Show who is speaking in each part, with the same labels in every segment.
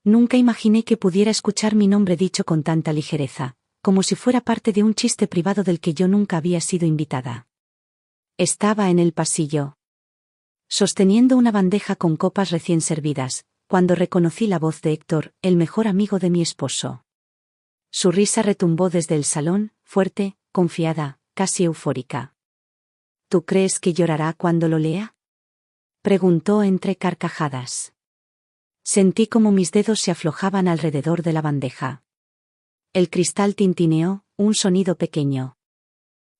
Speaker 1: Nunca imaginé que pudiera escuchar mi nombre dicho con tanta ligereza, como si fuera parte de un chiste privado del que yo nunca había sido invitada. Estaba en el pasillo, sosteniendo una bandeja con copas recién servidas, cuando reconocí la voz de Héctor, el mejor amigo de mi esposo. Su risa retumbó desde el salón, fuerte, confiada, casi eufórica. ¿Tú crees que llorará cuando lo lea?, preguntó entre carcajadas. Sentí como mis dedos se aflojaban alrededor de la bandeja. El cristal tintineó, un sonido pequeño,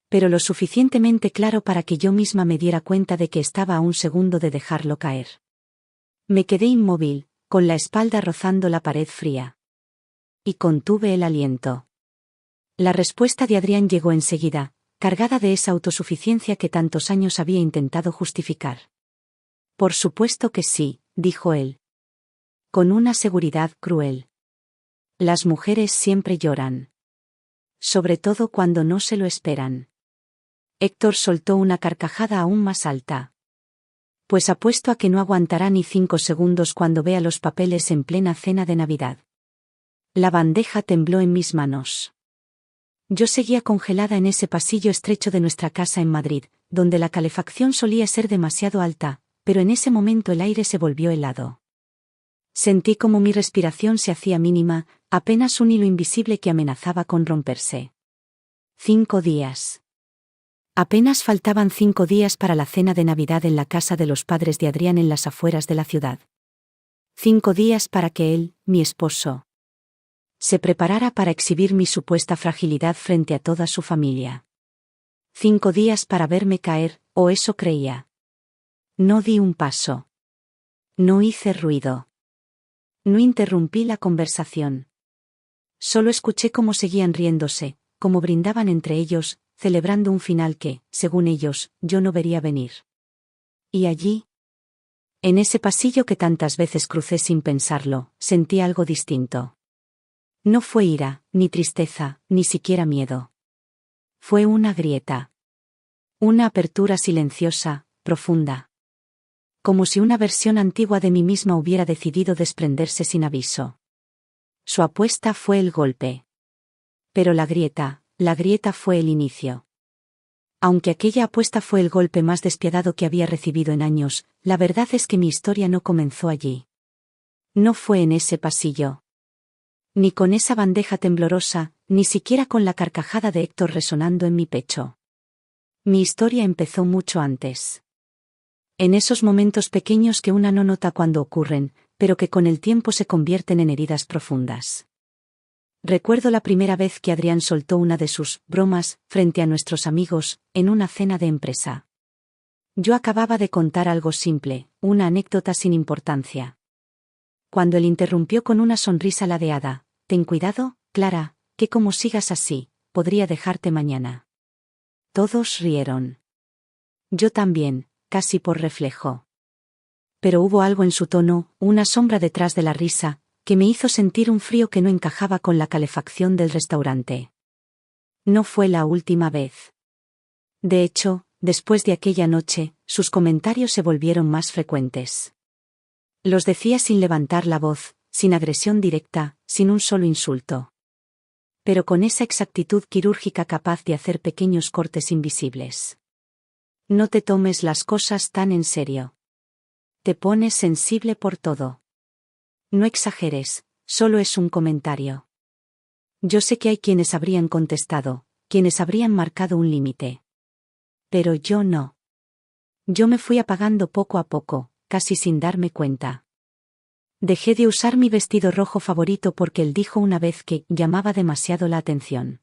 Speaker 1: pero lo suficientemente claro para que yo misma me diera cuenta de que estaba a un segundo de dejarlo caer. Me quedé inmóvil, con la espalda rozando la pared fría. Y contuve el aliento. La respuesta de Adrián llegó enseguida, cargada de esa autosuficiencia que tantos años había intentado justificar. Por supuesto que sí, dijo él, con una seguridad cruel. Las mujeres siempre lloran. Sobre todo cuando no se lo esperan. Héctor soltó una carcajada aún más alta. Pues apuesto a que no aguantará ni 5 segundos cuando vea los papeles en plena cena de Navidad. La bandeja tembló en mis manos. Yo seguía congelada en ese pasillo estrecho de nuestra casa en Madrid, donde la calefacción solía ser demasiado alta, pero en ese momento el aire se volvió helado. Sentí como mi respiración se hacía mínima, apenas un hilo invisible que amenazaba con romperse. 5 días. Apenas faltaban 5 días para la cena de Navidad en la casa de los padres de Adrián en las afueras de la ciudad. 5 días para que él, mi esposo, se preparara para exhibir mi supuesta fragilidad frente a toda su familia. 5 días para verme caer, o eso creía. No di un paso. No hice ruido. No interrumpí la conversación. Solo escuché cómo seguían riéndose, cómo brindaban entre ellos, celebrando un final que, según ellos, yo no vería venir. Y allí, en ese pasillo que tantas veces crucé sin pensarlo, sentí algo distinto. No fue ira, ni tristeza, ni siquiera miedo. Fue una grieta. Una apertura silenciosa, profunda. Como si una versión antigua de mí misma hubiera decidido desprenderse sin aviso. Su apuesta fue el golpe. Pero la grieta fue el inicio. Aunque aquella apuesta fue el golpe más despiadado que había recibido en años, la verdad es que mi historia no comenzó allí. No fue en ese pasillo. Ni con esa bandeja temblorosa, ni siquiera con la carcajada de Héctor resonando en mi pecho. Mi historia empezó mucho antes. En esos momentos pequeños que una no nota cuando ocurren, pero que con el tiempo se convierten en heridas profundas. Recuerdo la primera vez que Adrián soltó una de sus bromas frente a nuestros amigos, en una cena de empresa. Yo acababa de contar algo simple, una anécdota sin importancia. Cuando él interrumpió con una sonrisa ladeada: «Ten cuidado, Clara, que como sigas así, podría dejarte mañana». Todos rieron. Yo también, casi por reflejo. Pero hubo algo en su tono, una sombra detrás de la risa, que me hizo sentir un frío que no encajaba con la calefacción del restaurante. No fue la última vez. De hecho, después de aquella noche, sus comentarios se volvieron más frecuentes. Los decía sin levantar la voz, sin agresión directa, sin un solo insulto. Pero con esa exactitud quirúrgica capaz de hacer pequeños cortes invisibles. No te tomes las cosas tan en serio. Te pones sensible por todo. No exageres, solo es un comentario. Yo sé que hay quienes habrían contestado, quienes habrían marcado un límite. Pero yo no. Yo me fui apagando poco a poco, casi sin darme cuenta. Dejé de usar mi vestido rojo favorito porque él dijo una vez que llamaba demasiado la atención.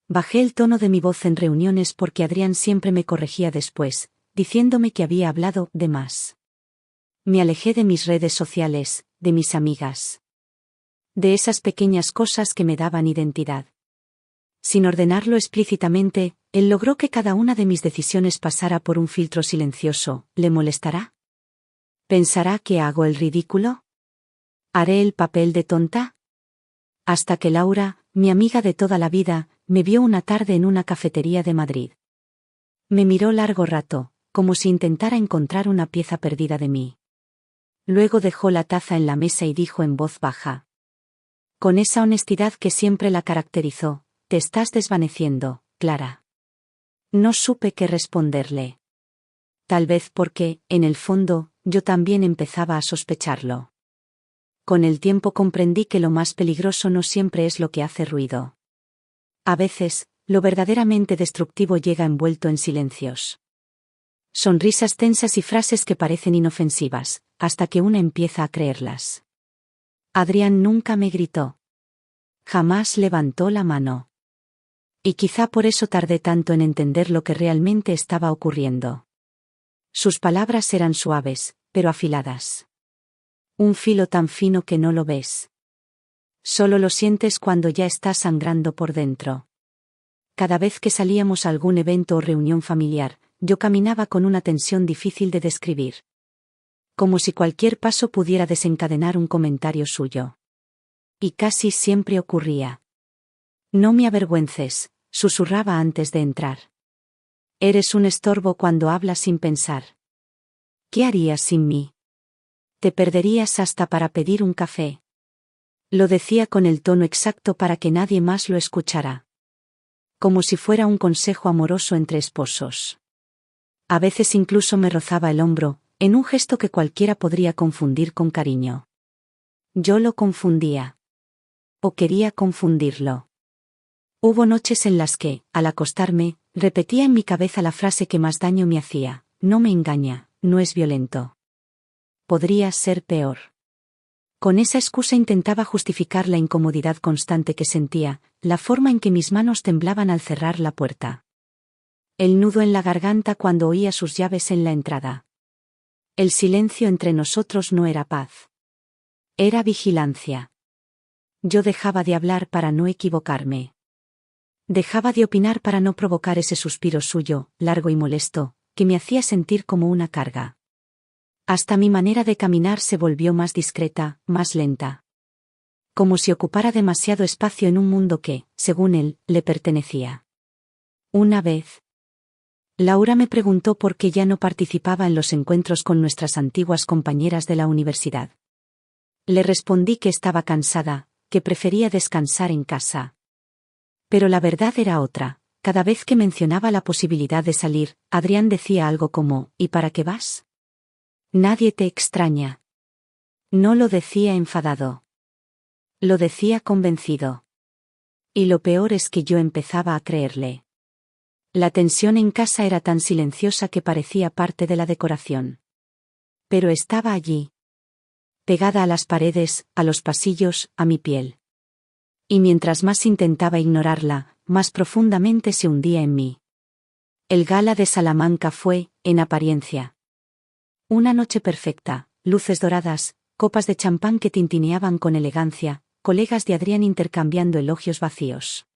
Speaker 1: Bajé el tono de mi voz en reuniones porque Adrián siempre me corregía después, diciéndome que había hablado de más. Me alejé de mis redes sociales, de mis amigas. De esas pequeñas cosas que me daban identidad. Sin ordenarlo explícitamente, él logró que cada una de mis decisiones pasara por un filtro silencioso. ¿Le molestará? ¿Pensará que hago el ridículo? ¿Haré el papel de tonta? Hasta que Laura, mi amiga de toda la vida, me vio una tarde en una cafetería de Madrid. Me miró largo rato, como si intentara encontrar una pieza perdida de mí. Luego dejó la taza en la mesa y dijo en voz baja. Con esa honestidad que siempre la caracterizó, te estás desvaneciendo, Clara. No supe qué responderle. Tal vez porque, en el fondo, yo también empezaba a sospecharlo. Con el tiempo comprendí que lo más peligroso no siempre es lo que hace ruido. A veces, lo verdaderamente destructivo llega envuelto en silencios. Sonrisas tensas y frases que parecen inofensivas, hasta que una empieza a creerlas. Adrián nunca me gritó. Jamás levantó la mano. Y quizá por eso tardé tanto en entender lo que realmente estaba ocurriendo. Sus palabras eran suaves, pero afiladas. Un filo tan fino que no lo ves. Solo lo sientes cuando ya estás sangrando por dentro. Cada vez que salíamos a algún evento o reunión familiar, yo caminaba con una tensión difícil de describir. Como si cualquier paso pudiera desencadenar un comentario suyo. Y casi siempre ocurría. No me avergüences, susurraba antes de entrar. Eres un estorbo cuando hablas sin pensar. ¿Qué harías sin mí? Te perderías hasta para pedir un café. Lo decía con el tono exacto para que nadie más lo escuchara. Como si fuera un consejo amoroso entre esposos. A veces incluso me rozaba el hombro, en un gesto que cualquiera podría confundir con cariño. Yo lo confundía. O quería confundirlo. Hubo noches en las que, al acostarme, repetía en mi cabeza la frase que más daño me hacía: no me engaña, no es violento. Podría ser peor. Con esa excusa intentaba justificar la incomodidad constante que sentía, la forma en que mis manos temblaban al cerrar la puerta. El nudo en la garganta cuando oía sus llaves en la entrada. El silencio entre nosotros no era paz. Era vigilancia. Yo dejaba de hablar para no equivocarme. Dejaba de opinar para no provocar ese suspiro suyo, largo y molesto, que me hacía sentir como una carga. Hasta mi manera de caminar se volvió más discreta, más lenta. Como si ocupara demasiado espacio en un mundo que, según él, le pertenecía. Una vez, Laura me preguntó por qué ya no participaba en los encuentros con nuestras antiguas compañeras de la universidad. Le respondí que estaba cansada, que prefería descansar en casa. Pero la verdad era otra. Cada vez que mencionaba la posibilidad de salir, Adrián decía algo como: ¿y para qué vas? Nadie te extraña. No lo decía enfadado. Lo decía convencido. Y lo peor es que yo empezaba a creerle. La tensión en casa era tan silenciosa que parecía parte de la decoración. Pero estaba allí. Pegada a las paredes, a los pasillos, a mi piel. Y mientras más intentaba ignorarla, más profundamente se hundía en mí. El gala de Salamanca fue, en apariencia, una noche perfecta: luces doradas, copas de champán que tintineaban con elegancia, colegas de Adrián intercambiando elogios vacíos.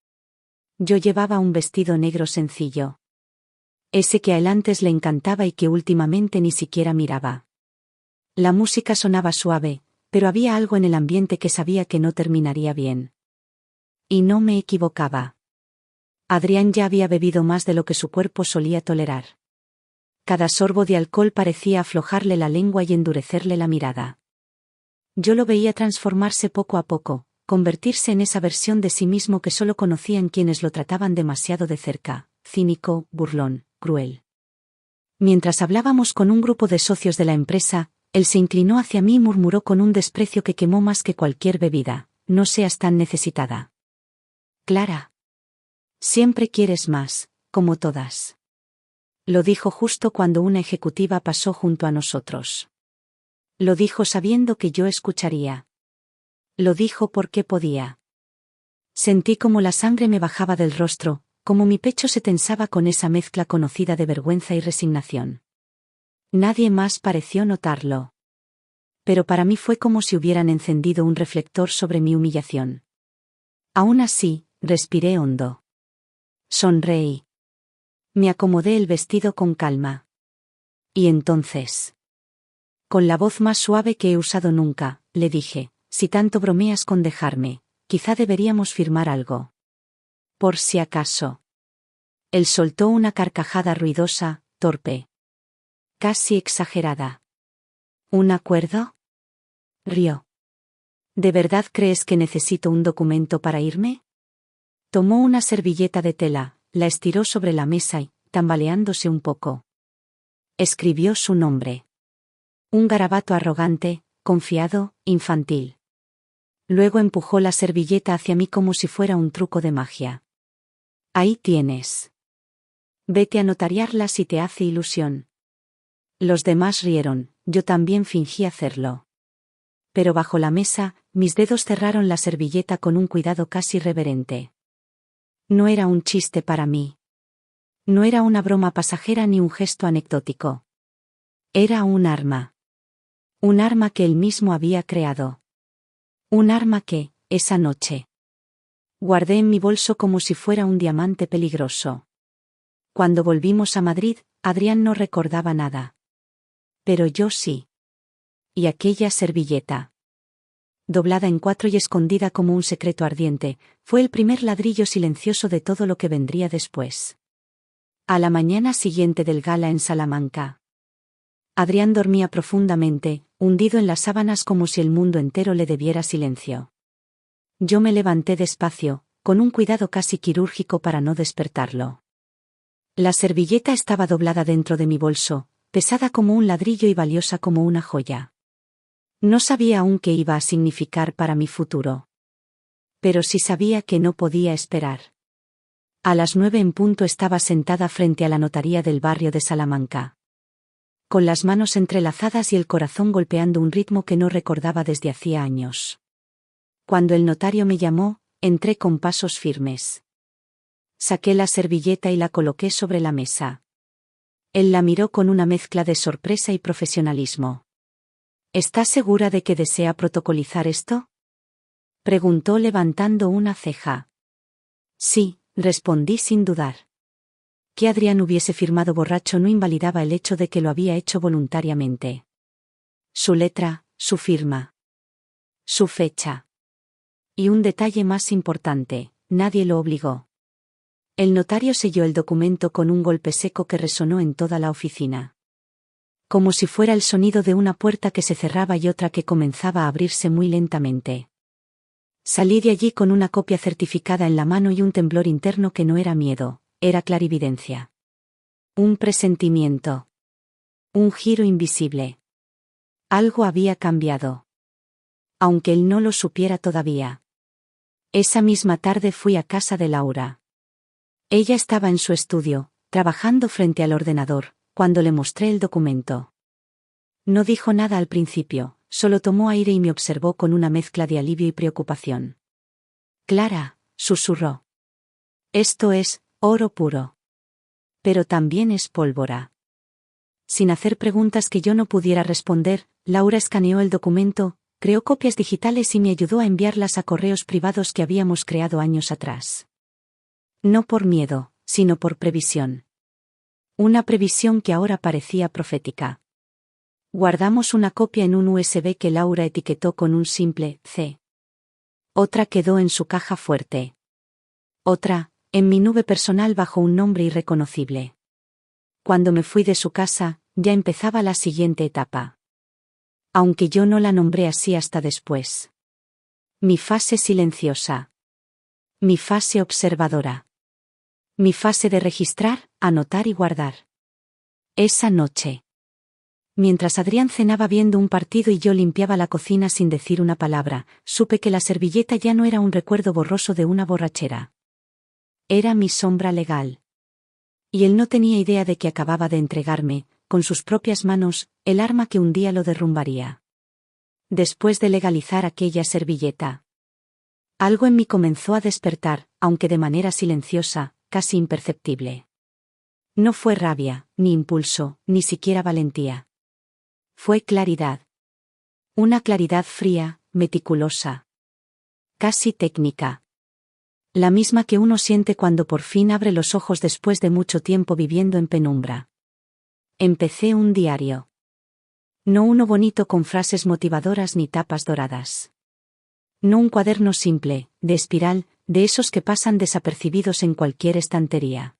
Speaker 1: Yo llevaba un vestido negro sencillo. Ese que a él antes le encantaba y que últimamente ni siquiera miraba. La música sonaba suave, pero había algo en el ambiente que sabía que no terminaría bien. Y no me equivocaba. Adrián ya había bebido más de lo que su cuerpo solía tolerar. Cada sorbo de alcohol parecía aflojarle la lengua y endurecerle la mirada. Yo lo veía transformarse poco a poco, convertirse en esa versión de sí mismo que solo conocían quienes lo trataban demasiado de cerca: cínico, burlón, cruel. Mientras hablábamos con un grupo de socios de la empresa, él se inclinó hacia mí y murmuró con un desprecio que quemó más que cualquier bebida: no seas tan necesitada. Clara. Siempre quieres más, como todas. Lo dijo justo cuando una ejecutiva pasó junto a nosotros. Lo dijo sabiendo que yo escucharía. Lo dijo porque podía. Sentí como la sangre me bajaba del rostro, como mi pecho se tensaba con esa mezcla conocida de vergüenza y resignación. Nadie más pareció notarlo. Pero para mí fue como si hubieran encendido un reflector sobre mi humillación. Aún así, respiré hondo. Sonreí. Me acomodé el vestido con calma. Y entonces, con la voz más suave que he usado nunca, le dije: si tanto bromeas con dejarme, quizá deberíamos firmar algo. Por si acaso. Él soltó una carcajada ruidosa, torpe. Casi exagerada. ¿Un acuerdo? Rió. ¿De verdad crees que necesito un documento para irme? Tomó una servilleta de tela, la estiró sobre la mesa y, tambaleándose un poco, escribió su nombre. Un garabato arrogante, confiado, infantil. Luego empujó la servilleta hacia mí como si fuera un truco de magia. Ahí tienes. Vete a notariarla si te hace ilusión. Los demás rieron, yo también fingí hacerlo. Pero bajo la mesa, mis dedos cerraron la servilleta con un cuidado casi reverente. No era un chiste para mí. No era una broma pasajera ni un gesto anecdótico. Era un arma. Un arma que él mismo había creado. Un arma que, esa noche, guardé en mi bolso como si fuera un diamante peligroso. Cuando volvimos a Madrid, Adrián no recordaba nada. Pero yo sí. Y aquella servilleta, doblada en cuatro y escondida como un secreto ardiente, fue el primer ladrillo silencioso de todo lo que vendría después. A la mañana siguiente del gala en Salamanca, Adrián dormía profundamente, hundido en las sábanas como si el mundo entero le debiera silencio. Yo me levanté despacio, con un cuidado casi quirúrgico para no despertarlo. La servilleta estaba doblada dentro de mi bolso, pesada como un ladrillo y valiosa como una joya. No sabía aún qué iba a significar para mi futuro. Pero sí sabía que no podía esperar. A las 9 en punto estaba sentada frente a la notaría del barrio de Salamanca, con las manos entrelazadas y el corazón golpeando un ritmo que no recordaba desde hacía años. Cuando el notario me llamó, entré con pasos firmes. Saqué la servilleta y la coloqué sobre la mesa. Él la miró con una mezcla de sorpresa y profesionalismo. ¿Estás segura de que desea protocolizar esto?, preguntó levantando una ceja. Sí, respondí sin dudar. Que Adrián hubiese firmado borracho no invalidaba el hecho de que lo había hecho voluntariamente. Su letra, su firma, su fecha. Y un detalle más importante, nadie lo obligó. El notario selló el documento con un golpe seco que resonó en toda la oficina. Como si fuera el sonido de una puerta que se cerraba y otra que comenzaba a abrirse muy lentamente. Salí de allí con una copia certificada en la mano y un temblor interno que no era miedo, era clarividencia. Un presentimiento. Un giro invisible. Algo había cambiado. Aunque él no lo supiera todavía. Esa misma tarde fui a casa de Laura. Ella estaba en su estudio, trabajando frente al ordenador, cuando le mostré el documento. No dijo nada al principio, solo tomó aire y me observó con una mezcla de alivio y preocupación. Clara, susurró. Esto es oro puro. Pero también es pólvora. Sin hacer preguntas que yo no pudiera responder, Laura escaneó el documento, creó copias digitales y me ayudó a enviarlas a correos privados que habíamos creado años atrás. No por miedo, sino por previsión. Una previsión que ahora parecía profética. Guardamos una copia en un USB que Laura etiquetó con un simple C. Otra quedó en su caja fuerte. Otra, en mi nube personal bajo un nombre irreconocible. Cuando me fui de su casa, ya empezaba la siguiente etapa. Aunque yo no la nombré así hasta después. Mi fase silenciosa. Mi fase observadora. Mi fase de registrar, anotar y guardar. Esa noche, mientras Adrián cenaba viendo un partido y yo limpiaba la cocina sin decir una palabra, supe que la servilleta ya no era un recuerdo borroso de una borrachera. Era mi sombra legal. Y él no tenía idea de que acababa de entregarme, con sus propias manos, el arma que un día lo derrumbaría. Después de legalizar aquella servilleta, algo en mí comenzó a despertar, aunque de manera silenciosa, casi imperceptible. No fue rabia, ni impulso, ni siquiera valentía. Fue claridad. Una claridad fría, meticulosa. Casi técnica. La misma que uno siente cuando por fin abre los ojos después de mucho tiempo viviendo en penumbra. Empecé un diario. No uno bonito con frases motivadoras ni tapas doradas. No un cuaderno simple, de espiral, de esos que pasan desapercibidos en cualquier estantería.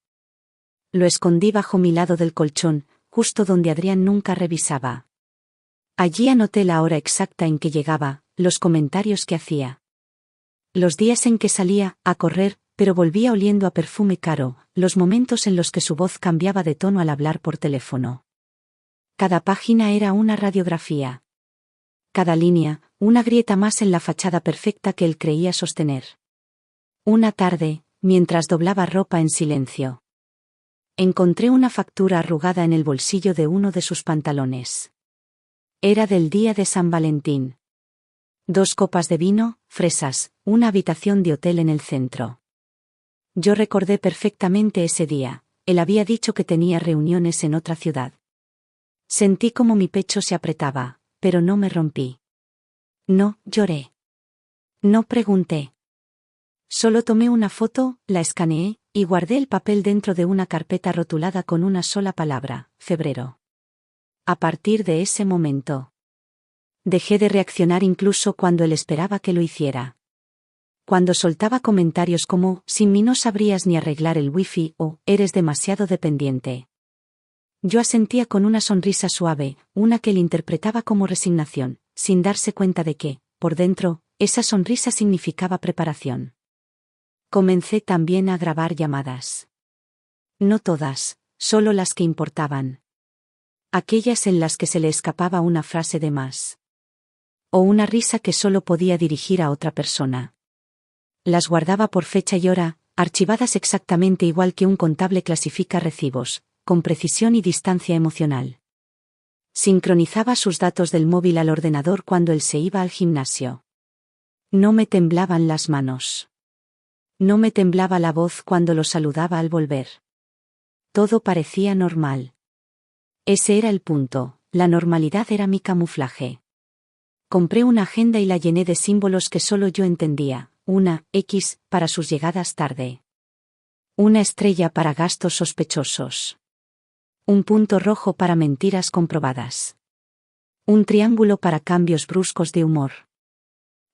Speaker 1: Lo escondí bajo mi lado del colchón, justo donde Adrián nunca revisaba. Allí anoté la hora exacta en que llegaba, los comentarios que hacía. Los días en que salía a correr, pero volvía oliendo a perfume caro, los momentos en los que su voz cambiaba de tono al hablar por teléfono. Cada página era una radiografía. Cada línea, una grieta más en la fachada perfecta que él creía sostener. Una tarde, mientras doblaba ropa en silencio, encontré una factura arrugada en el bolsillo de uno de sus pantalones. Era del día de San Valentín. 2 copas de vino, fresas, una habitación de hotel en el centro. Yo recordé perfectamente ese día. Él había dicho que tenía reuniones en otra ciudad. Sentí como mi pecho se apretaba, pero no me rompí. No lloré. No pregunté. Solo tomé una foto, la escaneé, y guardé el papel dentro de una carpeta rotulada con una sola palabra, febrero. A partir de ese momento, dejé de reaccionar incluso cuando él esperaba que lo hiciera. Cuando soltaba comentarios como, sin mí no sabrías ni arreglar el wifi o, eres demasiado dependiente. Yo asentía con una sonrisa suave, una que él interpretaba como resignación, sin darse cuenta de que, por dentro, esa sonrisa significaba preparación. Comencé también a grabar llamadas. No todas, solo las que importaban. Aquellas en las que se le escapaba una frase de más. O una risa que solo podía dirigir a otra persona. Las guardaba por fecha y hora, archivadas exactamente igual que un contable clasifica recibos, con precisión y distancia emocional. Sincronizaba sus datos del móvil al ordenador cuando él se iba al gimnasio. No me temblaban las manos. No me temblaba la voz cuando lo saludaba al volver. Todo parecía normal. Ese era el punto, la normalidad era mi camuflaje. Compré una agenda y la llené de símbolos que solo yo entendía. Una X para sus llegadas tarde. Una estrella para gastos sospechosos. Un punto rojo para mentiras comprobadas. Un triángulo para cambios bruscos de humor.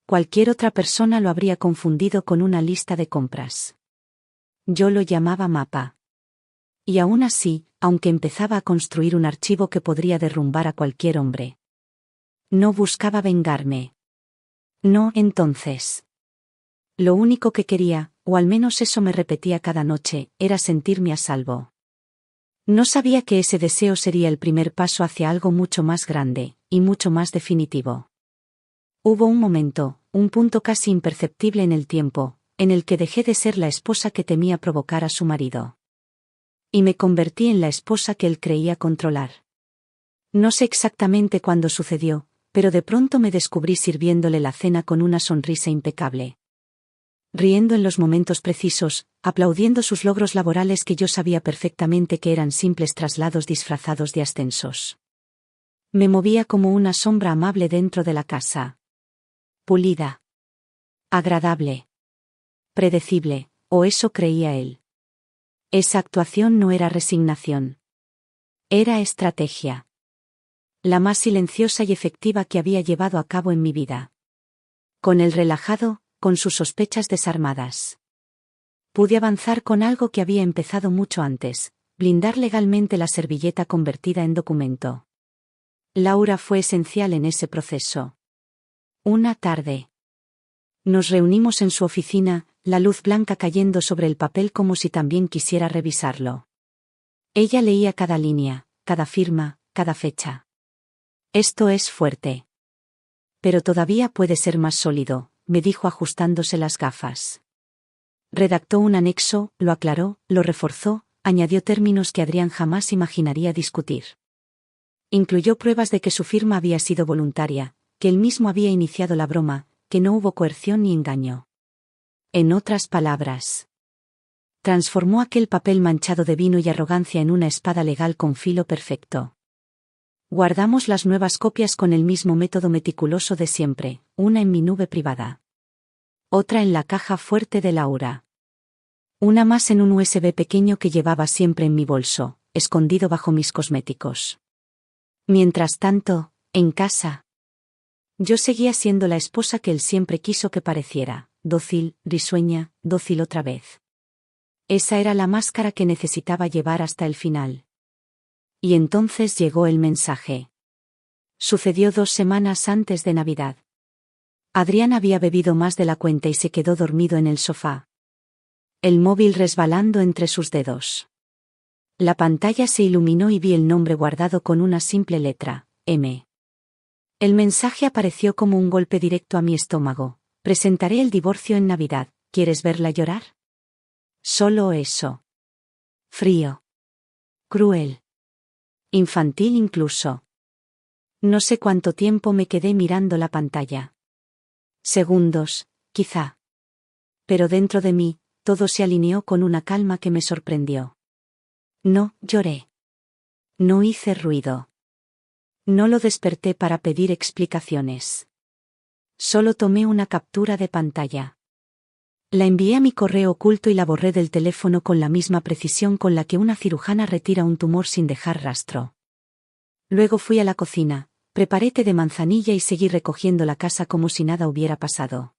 Speaker 1: Cualquier otra persona lo habría confundido con una lista de compras. Yo lo llamaba mapa. Y aún así, aunque empezaba a construir un archivo que podría derrumbar a cualquier hombre. No buscaba vengarme. No entonces. Lo único que quería, o al menos eso me repetía cada noche, era sentirme a salvo. No sabía que ese deseo sería el primer paso hacia algo mucho más grande, y mucho más definitivo. Hubo un momento, un punto casi imperceptible en el tiempo, en el que dejé de ser la esposa que temía provocar a su marido. Y me convertí en la esposa que él creía controlar. No sé exactamente cuándo sucedió, pero de pronto me descubrí sirviéndole la cena con una sonrisa impecable. Riendo en los momentos precisos, aplaudiendo sus logros laborales que yo sabía perfectamente que eran simples traslados disfrazados de ascensos. Me movía como una sombra amable dentro de la casa. Pulida. Agradable. Predecible, o eso creía él. Esa actuación no era resignación. Era estrategia. La más silenciosa y efectiva que había llevado a cabo en mi vida. Con él relajado, con sus sospechas desarmadas. Pude avanzar con algo que había empezado mucho antes, blindar legalmente la servilleta convertida en documento. Laura fue esencial en ese proceso. Una tarde. Nos reunimos en su oficina, la luz blanca cayendo sobre el papel como si también quisiera revisarlo. Ella leía cada línea, cada firma, cada fecha. Esto es fuerte. Pero todavía puede ser más sólido, me dijo ajustándose las gafas. Redactó un anexo, lo aclaró, lo reforzó, añadió términos que Adrián jamás imaginaría discutir. Incluyó pruebas de que su firma había sido voluntaria, que él mismo había iniciado la broma, que no hubo coerción ni engaño. En otras palabras, transformó aquel papel manchado de vino y arrogancia en una espada legal con filo perfecto. Guardamos las nuevas copias con el mismo método meticuloso de siempre, una en mi nube privada. Otra en la caja fuerte de Laura. Una más en un USB pequeño que llevaba siempre en mi bolso, escondido bajo mis cosméticos. Mientras tanto, en casa, yo seguía siendo la esposa que él siempre quiso que pareciera, dócil, risueña, dócil otra vez. Esa era la máscara que necesitaba llevar hasta el final. Y entonces llegó el mensaje. Sucedió 2 semanas antes de Navidad. Adrián había bebido más de la cuenta y se quedó dormido en el sofá. El móvil resbalando entre sus dedos. La pantalla se iluminó y vi el nombre guardado con una simple letra, M. El mensaje apareció como un golpe directo a mi estómago. Presentaré el divorcio en Navidad, ¿quieres verla llorar? Solo eso. Frío. Cruel. Infantil incluso. No sé cuánto tiempo me quedé mirando la pantalla. Segundos, quizá. Pero dentro de mí, todo se alineó con una calma que me sorprendió. No lloré. No hice ruido. No lo desperté para pedir explicaciones. Solo tomé una captura de pantalla. La envié a mi correo oculto y la borré del teléfono con la misma precisión con la que una cirujana retira un tumor sin dejar rastro. Luego fui a la cocina, preparé té de manzanilla y seguí recogiendo la casa como si nada hubiera pasado.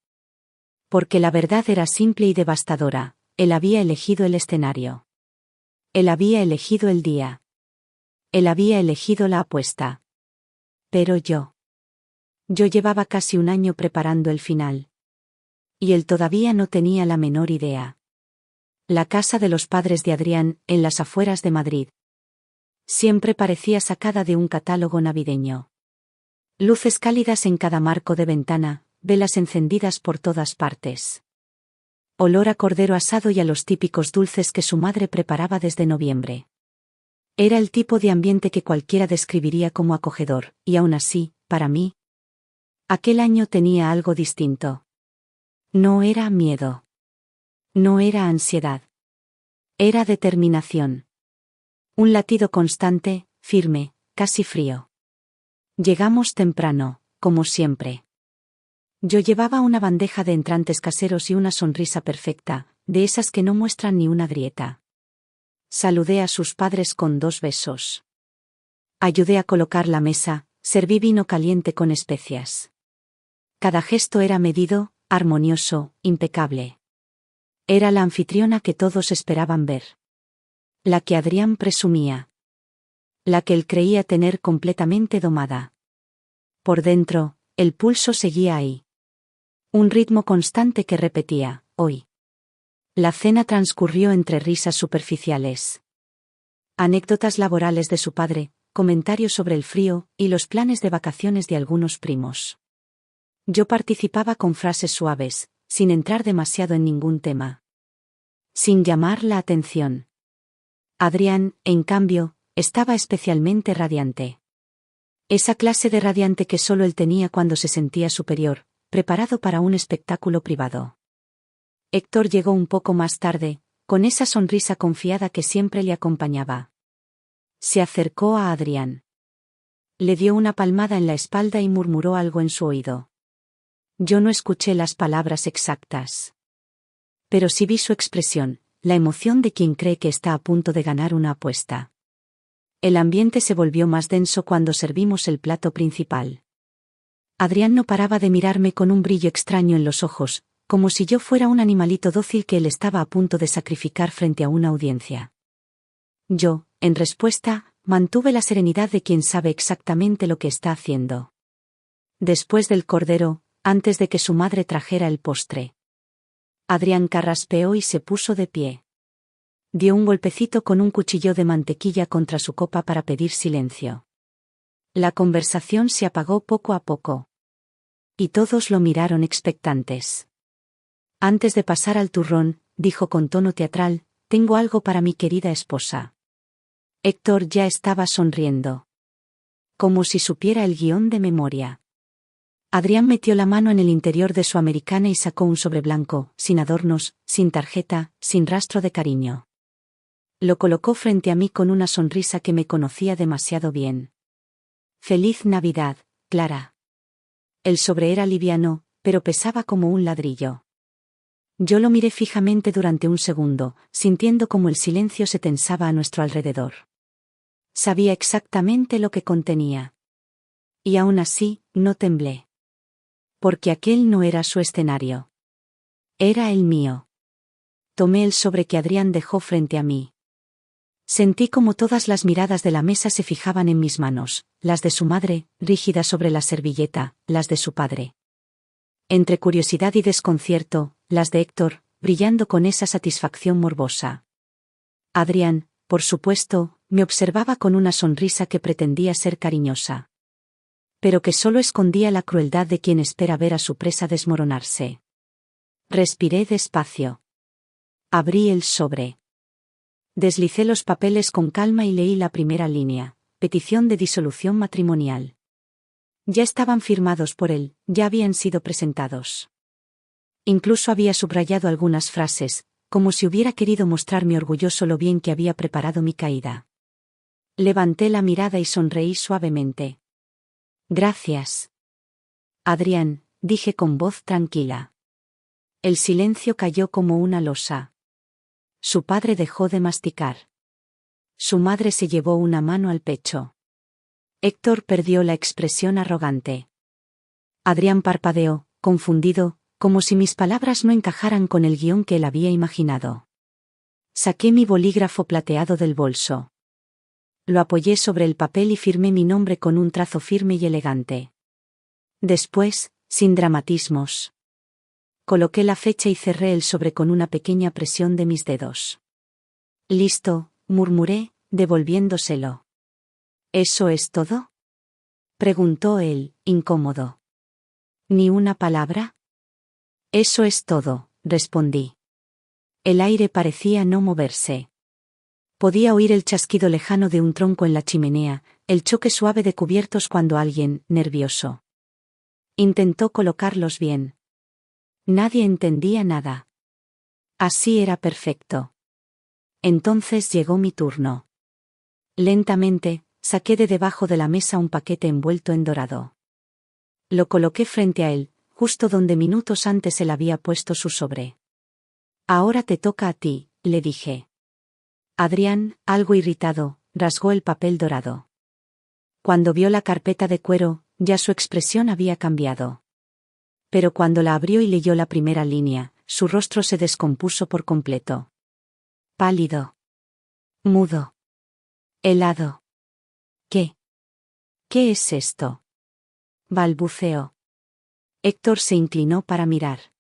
Speaker 1: Porque la verdad era simple y devastadora, él había elegido el escenario. Él había elegido el día. Él había elegido la apuesta. Pero yo. Yo llevaba casi un año preparando el final. Y él todavía no tenía la menor idea. La casa de los padres de Adrián, en las afueras de Madrid. Siempre parecía sacada de un catálogo navideño. Luces cálidas en cada marco de ventana, velas encendidas por todas partes. Olor a cordero asado y a los típicos dulces que su madre preparaba desde noviembre. Era el tipo de ambiente que cualquiera describiría como acogedor, y aún así, para mí, aquel año tenía algo distinto. No era miedo. No era ansiedad. Era determinación. Un latido constante, firme, casi frío. Llegamos temprano, como siempre. Yo llevaba una bandeja de entrantes caseros y una sonrisa perfecta, de esas que no muestran ni una grieta. Saludé a sus padres con 2 besos. Ayudé a colocar la mesa, serví vino caliente con especias. Cada gesto era medido, armonioso, impecable. Era la anfitriona que todos esperaban ver. La que Adrián presumía. La que él creía tener completamente domada. Por dentro, el pulso seguía ahí. Un ritmo constante que repetía, hoy. La cena transcurrió entre risas superficiales. Anécdotas laborales de su padre, comentarios sobre el frío, y los planes de vacaciones de algunos primos. Yo participaba con frases suaves, sin entrar demasiado en ningún tema. Sin llamar la atención. Adrián, en cambio, estaba especialmente radiante. Esa clase de radiante que solo él tenía cuando se sentía superior, preparado para un espectáculo privado. Héctor llegó un poco más tarde, con esa sonrisa confiada que siempre le acompañaba. Se acercó a Adrián. Le dio una palmada en la espalda y murmuró algo en su oído. Yo no escuché las palabras exactas. Pero sí vi su expresión, la emoción de quien cree que está a punto de ganar una apuesta. El ambiente se volvió más denso cuando servimos el plato principal. Adrián no paraba de mirarme con un brillo extraño en los ojos, como si yo fuera un animalito dócil que él estaba a punto de sacrificar frente a una audiencia. Yo, en respuesta, mantuve la serenidad de quien sabe exactamente lo que está haciendo. Después del cordero, antes de que su madre trajera el postre. Adrián carraspeó y se puso de pie. Dio un golpecito con un cuchillo de mantequilla contra su copa para pedir silencio. La conversación se apagó poco a poco. Y todos lo miraron expectantes. Antes de pasar al turrón, dijo con tono teatral, tengo algo para mi querida esposa. Héctor ya estaba sonriendo. Como si supiera el guión de memoria. Adrián metió la mano en el interior de su americana y sacó un sobre blanco, sin adornos, sin tarjeta, sin rastro de cariño. Lo colocó frente a mí con una sonrisa que me conocía demasiado bien. Feliz Navidad, Clara. El sobre era liviano, pero pesaba como un ladrillo. Yo lo miré fijamente durante un segundo, sintiendo como el silencio se tensaba a nuestro alrededor. Sabía exactamente lo que contenía. Y aún así, no temblé. Porque aquel no era su escenario. Era el mío. Tomé el sobre que Adrián dejó frente a mí. Sentí como todas las miradas de la mesa se fijaban en mis manos, las de su madre, rígidas sobre la servilleta, las de su padre. Entre curiosidad y desconcierto, las de Héctor, brillando con esa satisfacción morbosa. Adrián, por supuesto, me observaba con una sonrisa que pretendía ser cariñosa, pero que solo escondía la crueldad de quien espera ver a su presa desmoronarse. Respiré despacio. Abrí el sobre. Deslicé los papeles con calma y leí la primera línea: petición de disolución matrimonial. Ya estaban firmados por él, ya habían sido presentados. Incluso había subrayado algunas frases, como si hubiera querido mostrarme orgulloso lo bien que había preparado mi caída. Levanté la mirada y sonreí suavemente. Gracias. Adrián, dije con voz tranquila. El silencio cayó como una losa. Su padre dejó de masticar. Su madre se llevó una mano al pecho. Héctor perdió la expresión arrogante. Adrián parpadeó, confundido, como si mis palabras no encajaran con el guión que él había imaginado. Saqué mi bolígrafo plateado del bolso. Lo apoyé sobre el papel y firmé mi nombre con un trazo firme y elegante. Después, sin dramatismos, coloqué la fecha y cerré el sobre con una pequeña presión de mis dedos. Listo, murmuré, devolviéndoselo. ¿Eso es todo?, preguntó él, incómodo. ¿Ni una palabra? Eso es todo, respondí. El aire parecía no moverse. Podía oír el chasquido lejano de un tronco en la chimenea, el choque suave de cubiertos cuando alguien, nervioso, intentó colocarlos bien. Nadie entendía nada. Así era perfecto. Entonces llegó mi turno. Lentamente, saqué de debajo de la mesa un paquete envuelto en dorado. Lo coloqué frente a él, justo donde minutos antes él había puesto su sobre. Ahora te toca a ti, le dije. Adrián, algo irritado, rasgó el papel dorado. Cuando vio la carpeta de cuero, ya su expresión había cambiado. Pero cuando la abrió y leyó la primera línea, su rostro se descompuso por completo. Pálido. Mudo. Helado. ¿Qué? ¿Qué es esto?, balbuceó. Héctor se inclinó para mirar.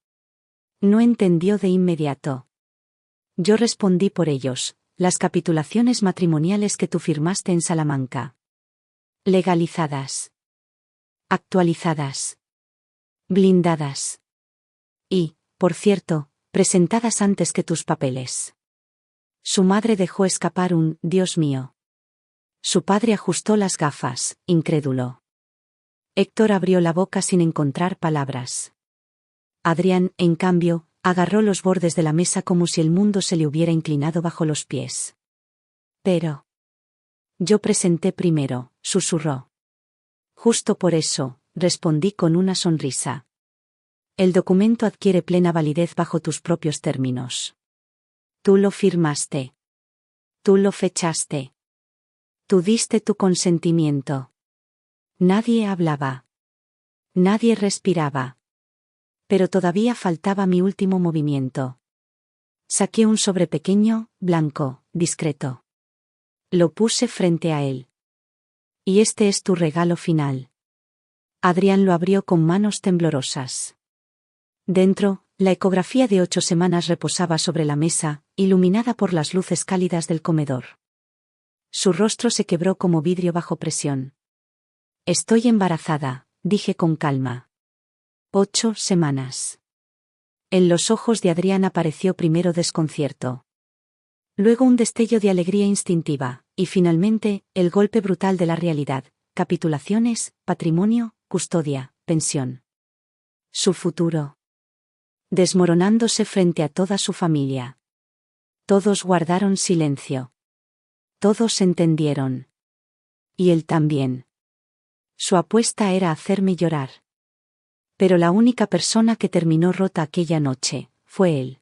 Speaker 1: No entendió de inmediato. Yo respondí por ellos: las capitulaciones matrimoniales que tú firmaste en Salamanca. Legalizadas. Actualizadas. Blindadas. Y, por cierto, presentadas antes que tus papeles. Su madre dejó escapar un «Dios mío». Su padre ajustó las gafas, incrédulo. Héctor abrió la boca sin encontrar palabras. Adrián, en cambio, agarró los bordes de la mesa como si el mundo se le hubiera inclinado bajo los pies. Pero yo presenté primero, susurró. Justo por eso, respondí con una sonrisa. El documento adquiere plena validez bajo tus propios términos. Tú lo firmaste. Tú lo fechaste. Tú diste tu consentimiento. Nadie hablaba. Nadie respiraba. Pero todavía faltaba mi último movimiento. Saqué un sobre pequeño, blanco, discreto. Lo puse frente a él. Y este es tu regalo final. Adrián lo abrió con manos temblorosas. Dentro, la ecografía de 8 semanas reposaba sobre la mesa, iluminada por las luces cálidas del comedor. Su rostro se quebró como vidrio bajo presión. Estoy embarazada, dije con calma. 8 semanas. En los ojos de Adrián apareció primero desconcierto. Luego un destello de alegría instintiva, y finalmente, el golpe brutal de la realidad: capitulaciones, patrimonio, custodia, pensión. Su futuro. Desmoronándose frente a toda su familia. Todos guardaron silencio. Todos entendieron. Y él también. Su apuesta era hacerme llorar. Pero la única persona que terminó rota aquella noche fue él.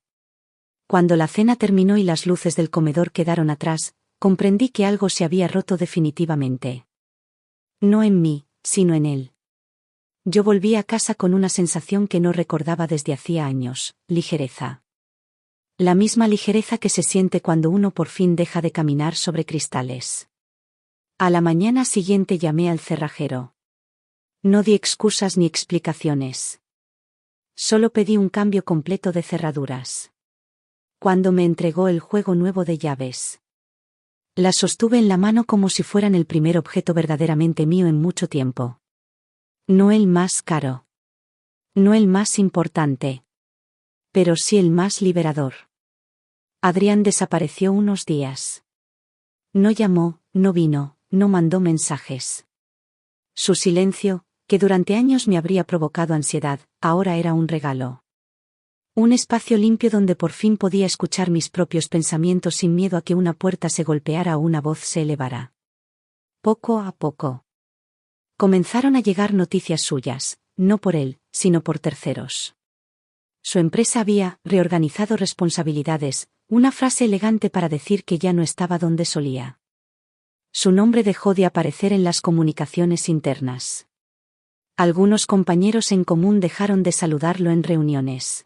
Speaker 1: Cuando la cena terminó y las luces del comedor quedaron atrás, comprendí que algo se había roto definitivamente. No en mí, sino en él. Yo volví a casa con una sensación que no recordaba desde hacía años: ligereza. La misma ligereza que se siente cuando uno por fin deja de caminar sobre cristales. A la mañana siguiente llamé al cerrajero. No di excusas ni explicaciones. Solo pedí un cambio completo de cerraduras. Cuando me entregó el juego nuevo de llaves, las sostuve en la mano como si fueran el primer objeto verdaderamente mío en mucho tiempo. No el más caro. No el más importante. Pero sí el más liberador. Adrián desapareció unos días. No llamó, no vino, no mandó mensajes. Su silencio, que durante años me habría provocado ansiedad, ahora era un regalo. Un espacio limpio donde por fin podía escuchar mis propios pensamientos sin miedo a que una puerta se golpeara o una voz se elevara. Poco a poco comenzaron a llegar noticias suyas, no por él, sino por terceros. Su empresa había reorganizado responsabilidades, una frase elegante para decir que ya no estaba donde solía. Su nombre dejó de aparecer en las comunicaciones internas. Algunos compañeros en común dejaron de saludarlo en reuniones.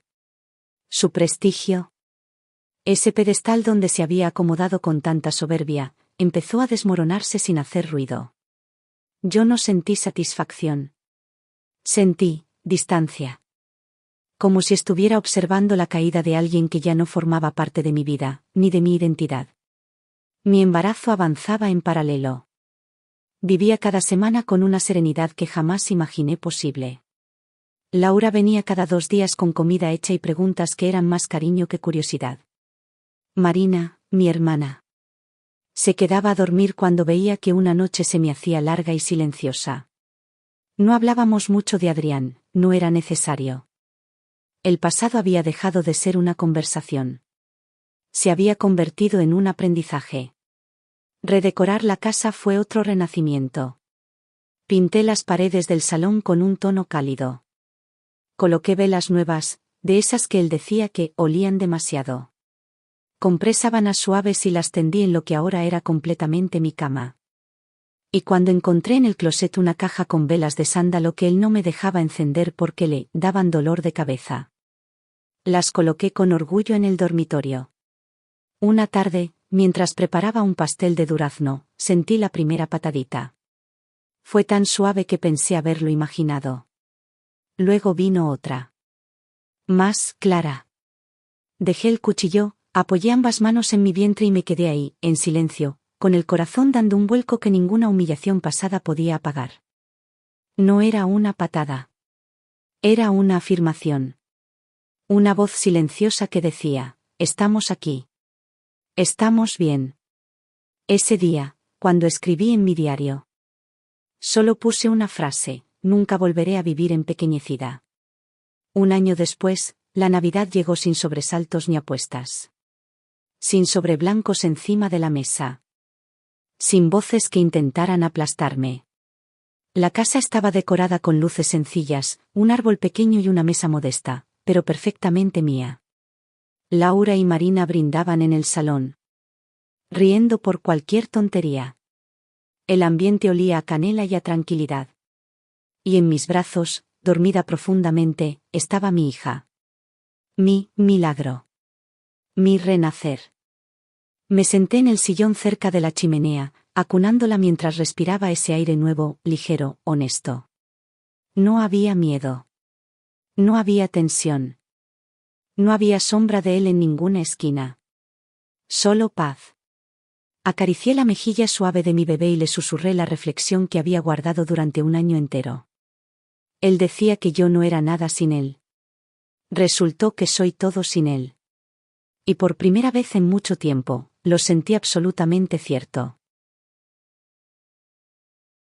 Speaker 1: Su prestigio, ese pedestal donde se había acomodado con tanta soberbia, empezó a desmoronarse sin hacer ruido. Yo no sentí satisfacción. Sentí distancia. Como si estuviera observando la caída de alguien que ya no formaba parte de mi vida, ni de mi identidad. Mi embarazo avanzaba en paralelo. Vivía cada semana con una serenidad que jamás imaginé posible. Laura venía cada 2 días con comida hecha y preguntas que eran más cariño que curiosidad. Marina, mi hermana, se quedaba a dormir cuando veía que una noche se me hacía larga y silenciosa. No hablábamos mucho de Adrián, no era necesario. El pasado había dejado de ser una conversación. Se había convertido en un aprendizaje. Redecorar la casa fue otro renacimiento. Pinté las paredes del salón con un tono cálido. Coloqué velas nuevas, de esas que él decía que olían demasiado. Compré sábanas suaves y las tendí en lo que ahora era completamente mi cama. Y cuando encontré en el closet una caja con velas de sándalo que él no me dejaba encender porque le daban dolor de cabeza, las coloqué con orgullo en el dormitorio. Una tarde, mientras preparaba un pastel de durazno, sentí la primera patadita. Fue tan suave que pensé haberlo imaginado. Luego vino otra. Más clara. Dejé el cuchillo, apoyé ambas manos en mi vientre y me quedé ahí, en silencio, con el corazón dando un vuelco que ninguna humillación pasada podía apagar. No era una patada. Era una afirmación. Una voz silenciosa que decía, estamos aquí. Estamos bien. Ese día, cuando escribí en mi diario, solo puse una frase, nunca volveré a vivir empequeñecida. Un año después, la Navidad llegó sin sobresaltos ni apuestas. Sin sobreblancos encima de la mesa. Sin voces que intentaran aplastarme. La casa estaba decorada con luces sencillas, un árbol pequeño y una mesa modesta, pero perfectamente mía. Laura y Marina brindaban en el salón, riendo por cualquier tontería. El ambiente olía a canela y a tranquilidad. Y en mis brazos, dormida profundamente, estaba mi hija. Mi milagro. Mi renacer. Me senté en el sillón cerca de la chimenea, acunándola mientras respiraba ese aire nuevo, ligero, honesto. No había miedo. No había tensión. No había sombra de él en ninguna esquina. Solo paz. Acaricié la mejilla suave de mi bebé y le susurré la reflexión que había guardado durante un año entero. Él decía que yo no era nada sin él. Resultó que soy todo sin él. Y por primera vez en mucho tiempo, lo sentí absolutamente cierto.